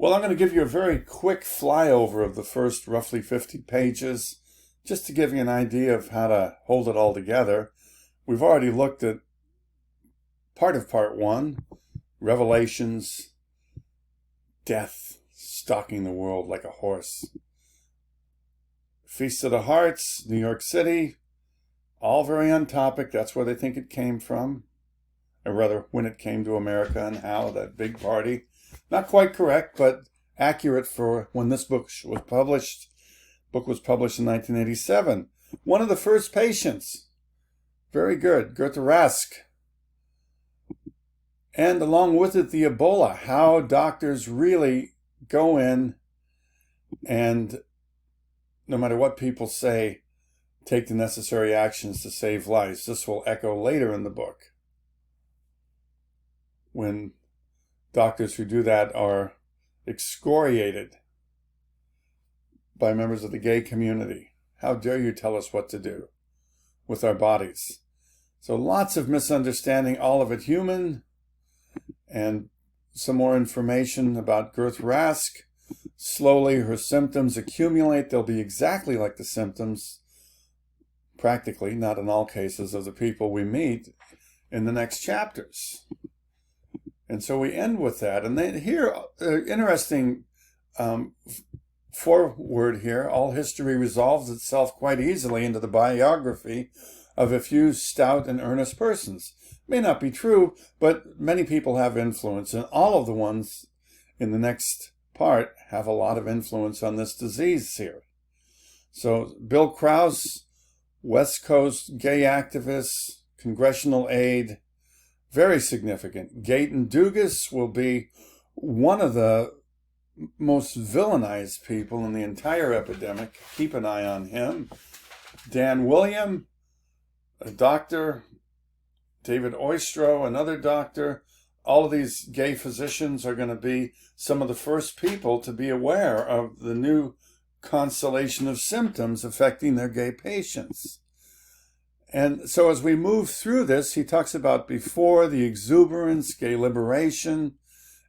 Well, I'm going to give you a very quick flyover of the first roughly 50 pages, just to give you an idea of how to hold it all together. We've already looked at part of part one, Revelations, death stalking the world like a horse. Feast of the Hearts, New York City, all very on topic. That's where they think it came from, or rather when it came to America and how, that big party. Not quite correct, but accurate for when this book was published. Book was published in 1987. One of the first patients. Very good. Goethe Rask. And along with it, the Ebola. How doctors really go in and, no matter what people say, take the necessary actions to save lives. This will echo later in the book, when doctors who do that are excoriated by members of the gay community. How dare you tell us what to do with our bodies? So lots of misunderstanding, all of it human, and some more information about Goethe Rask. Slowly her symptoms accumulate. They'll be exactly like the symptoms, practically, not in all cases, of the people we meet in the next chapters. And so we end with that. And then here, interesting foreword here. All history resolves itself quite easily into the biography of a few stout and earnest persons. May not be true, but many people have influence. And all of the ones in the next part have a lot of influence on this disease here. So Bill Krause, West Coast gay activist, congressional aide, very significant. Gayton Dugas will be one of the most villainized people in the entire epidemic. Keep an eye on him. Dan William, a doctor. David Oistro, another doctor. All of these gay physicians are going to be some of the first people to be aware of the new constellation of symptoms affecting their gay patients. And so as we move through this, he talks about before, the exuberance, gay liberation,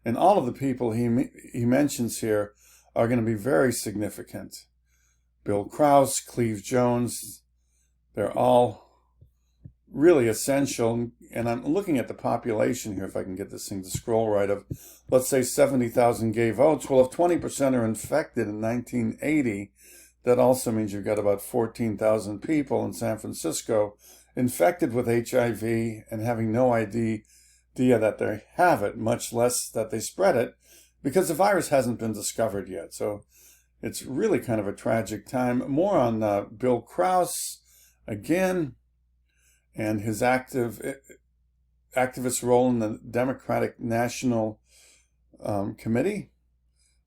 and all of the people he mentions here are going to be very significant. Bill Krause, Cleve Jones, they're all really essential. And I'm looking at the population here, if I can get this thing to scroll right, of, let's say, 70,000 gay votes. Well, if 20% are infected in 1980, that also means you've got about 14,000 people in San Francisco infected with HIV and having no idea that they have it, much less that they spread it, because the virus hasn't been discovered yet. So it's really kind of a tragic time. More on Bill Krause again, and his activist role in the Democratic National Committee.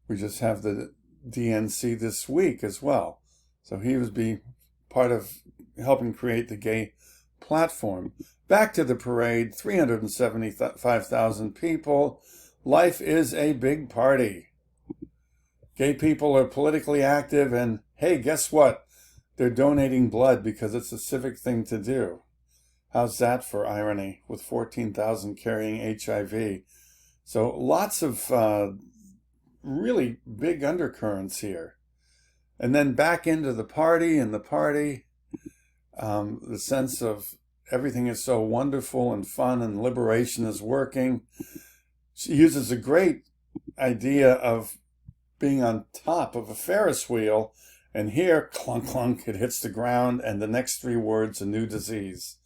We just have the DNC this week as well. So he would be part of helping create the gay platform. Back to the parade, 375,000 people. Life is a big party. Gay people are politically active, and hey, guess what? They're donating blood because it's a civic thing to do. How's that for irony, with 14,000 carrying HIV? So lots of really big undercurrents here. And then back into the party, the sense of everything is so wonderful and fun and liberation is working. She uses a great idea of being on top of a Ferris wheel, and here, clunk, clunk, it hits the ground, and the next three words, a new disease.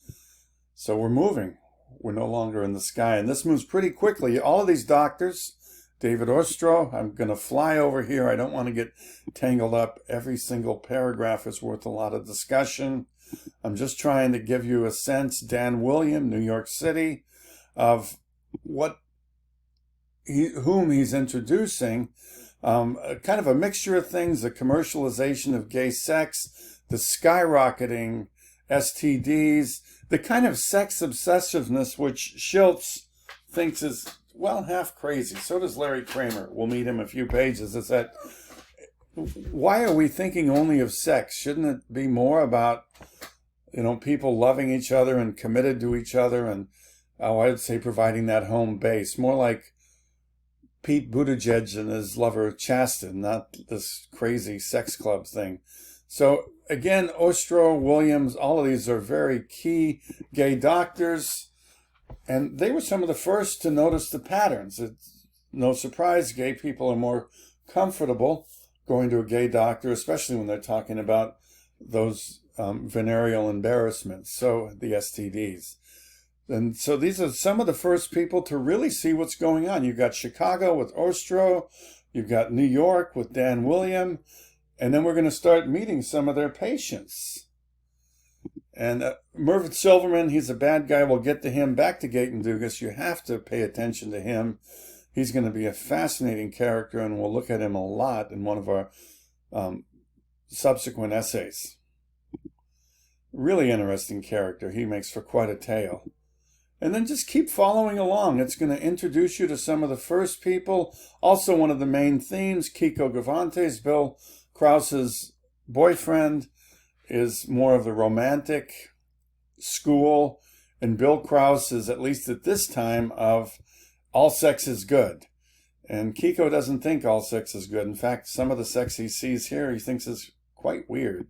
So we're moving. We're no longer in the sky, and this moves pretty quickly. All of these doctors, David Ostro, I'm going to fly over here. I don't want to get tangled up. Every single paragraph is worth a lot of discussion. I'm just trying to give you a sense. Dan William, New York City, of whom he's introducing. Kind of a mixture of things, the commercialization of gay sex, the skyrocketing STDs, the kind of sex obsessiveness which Schultz thinks is, well, half crazy. So does Larry Kramer. We'll meet him in a few pages. Is that, why are we thinking only of sex? Shouldn't it be more about, people loving each other and committed to each other and, I would say, providing that home base? More like Pete Buttigieg and his lover Chasten, not this crazy sex club thing. So again, Ostro, Williams, all of these are very key gay doctors, and they were some of the first to notice the patterns. It's no surprise gay people are more comfortable going to a gay doctor, especially when they're talking about those venereal embarrassments, so the STDs. And so these are some of the first people to really see what's going on. You've got Chicago with Ostro, you've got New York with Dan William, and then we're going to start meeting some of their patients. And Mervyn Silverman, he's a bad guy. We'll get to him. Back to Gayton Dugas. You have to pay attention to him. He's going to be a fascinating character, and we'll look at him a lot in one of our subsequent essays. Really interesting character. He makes for quite a tale. And then just keep following along. It's going to introduce you to some of the first people. Also, one of the main themes, Kiko Gavantes, Bill Krause's boyfriend, is more of the romantic school. And Bill Krause is, at least at this time, of all sex is good. And Kiko doesn't think all sex is good. In fact, some of the sex he sees here, he thinks is quite weird.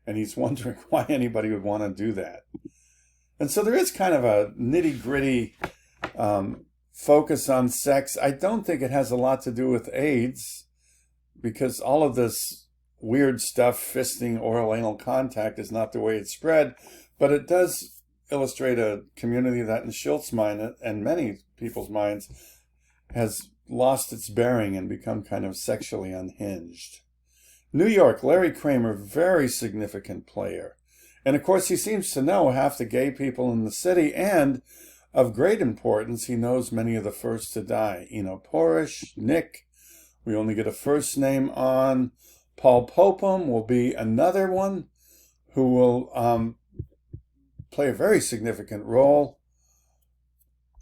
And he's wondering why anybody would want to do that. And so there is kind of a nitty-gritty focus on sex. I don't think it has a lot to do with AIDS, because all of this weird stuff, fisting, oral anal contact, is not the way it's spread. But it does illustrate a community that in Schilt's mind, and many people's minds, has lost its bearing and become kind of sexually unhinged. New York, Larry Kramer, very significant player. And of course, he seems to know half the gay people in the city, and of great importance, he knows many of the first to die. Eno Porish, Nick, we only get a first name on. Paul Popham will be another one who will play a very significant role.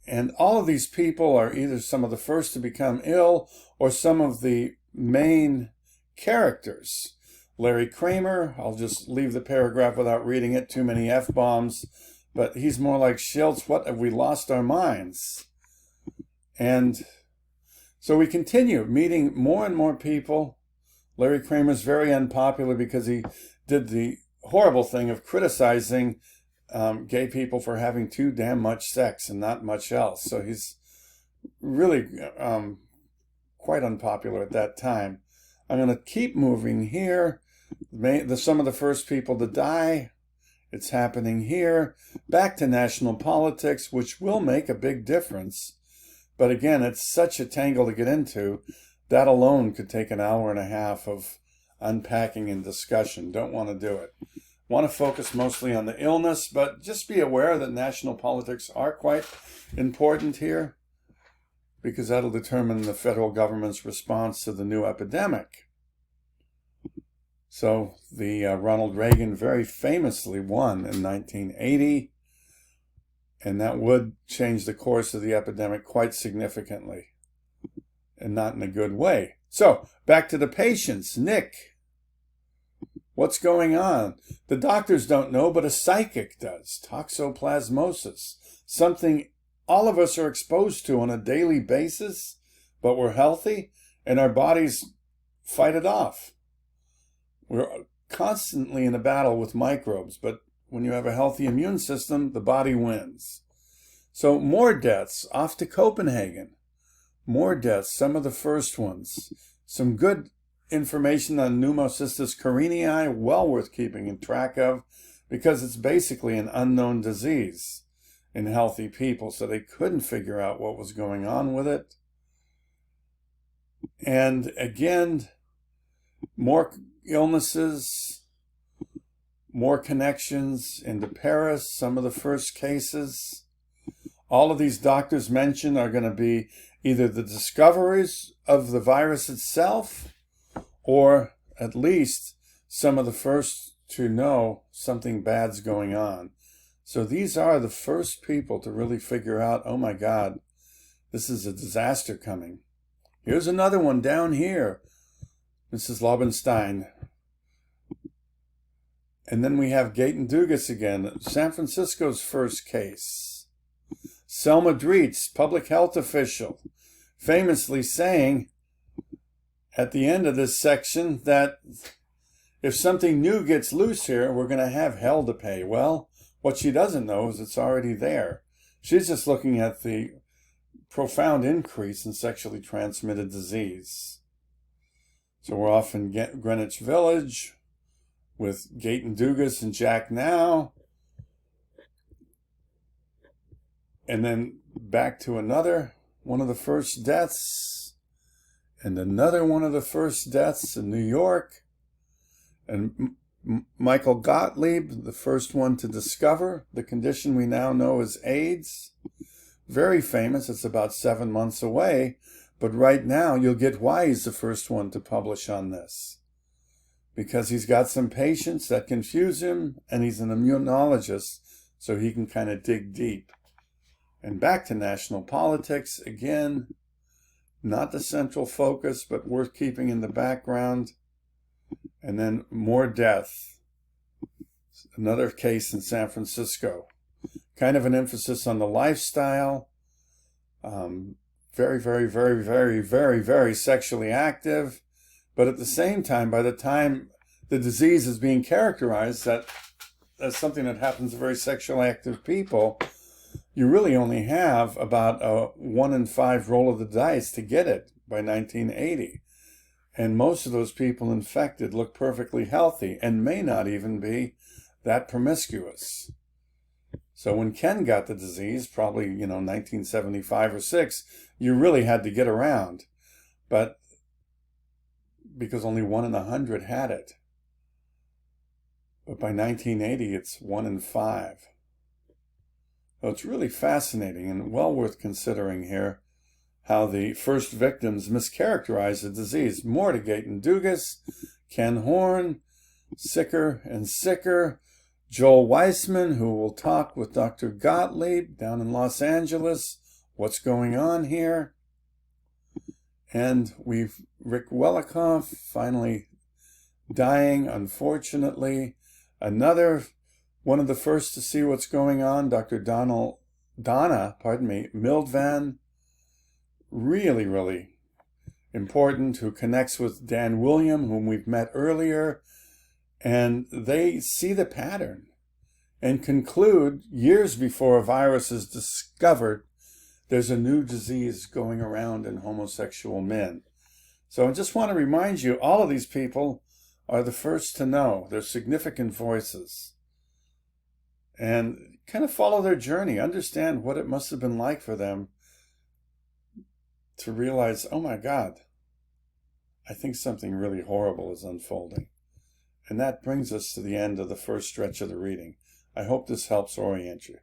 And all of these people are either some of the first to become ill or some of the main characters. Larry Kramer, I'll just leave the paragraph without reading it, too many F-bombs, but he's more like Schiltz, what have we lost our minds? And so we continue meeting more and more people. Larry Kramer's very unpopular because he did the horrible thing of criticizing gay people for having too damn much sex and not much else. So he's really quite unpopular at that time. I'm going to keep moving here. Some of the first people to die. It's happening here. Back to national politics, which will make a big difference. But again, it's such a tangle to get into. That alone could take an hour and a half of unpacking and discussion. Don't want to do it. Want to focus mostly on the illness, but just be aware that national politics are quite important here, because that'll determine the federal government's response to the new epidemic. So the Ronald Reagan very famously won in 1980, and that would change the course of the epidemic quite significantly, and not in a good way. So back to the patients. Nick, what's going on? The doctors don't know, but a psychic does. Toxoplasmosis, something all of us are exposed to on a daily basis, but we're healthy, and our bodies fight it off. We're constantly in a battle with microbes, but when you have a healthy immune system, the body wins. So more deaths, off to Copenhagen. More deaths, some of the first ones. Some good information on Pneumocystis carinii, well worth keeping track of, because it's basically an unknown disease in healthy people, so they couldn't figure out what was going on with it. And again, more illnesses, more connections into Paris, some of the first cases. All of these doctors mentioned are going to be either the discoveries of the virus itself, or at least some of the first to know something bad's going on. So these are the first people to really figure out, oh my God, this is a disaster coming. Here's another one down here. Mrs. Lobenstein. And then we have Gayton Dugas again, San Francisco's first case. Selma Dreetz, public health official. famously saying at the end of this section that if something new gets loose here, we're going to have hell to pay. Well, what she doesn't know is it's already there. She's just looking at the profound increase in sexually transmitted disease. So we're off in Greenwich Village with Gayton Dugas and Jack Now. And then back to another one of the first deaths. And another one of the first deaths in New York. And Michael Gottlieb, the first one to discover the condition we now know as AIDS. Very famous. It's about 7 months away. But right now, you'll get why he's the first one to publish on this. Because he's got some patients that confuse him, and he's an immunologist, so he can kind of dig deep. And back to national politics, again, not the central focus, but worth keeping in the background. And then more death. Another case in San Francisco. Kind of an emphasis on the lifestyle. Very, very, very, very, very, very sexually active. But at the same time, by the time the disease is being characterized as something that happens to very sexually active people, you really only have about a 1 in 5 roll of the dice to get it by 1980. And most of those people infected look perfectly healthy and may not even be that promiscuous. So when Ken got the disease, probably, 1975 or 6, you really had to get around. But because only 1 in 100 had it. But by 1980, it's 1 in 5. So it's really fascinating and well worth considering here how the first victims mischaracterized the disease. More to Gayton Dugas, Ken Horn, sicker and sicker, Joel Weissman, who will talk with Dr. Gottlieb down in Los Angeles. What's going on here? And we've Rick Welikoff finally dying, unfortunately. Another one of the first to see what's going on, Dr. Donna Mildvan, really, really important, who connects with Dan William, whom we've met earlier, and they see the pattern and conclude years before a virus is discovered, there's a new disease going around in homosexual men. So I just want to remind you, all of these people are the first to know. They're significant voices. And kind of follow their journey. Understand what it must have been like for them to realize, oh my God, I think something really horrible is unfolding. And that brings us to the end of the first stretch of the reading. I hope this helps orient you.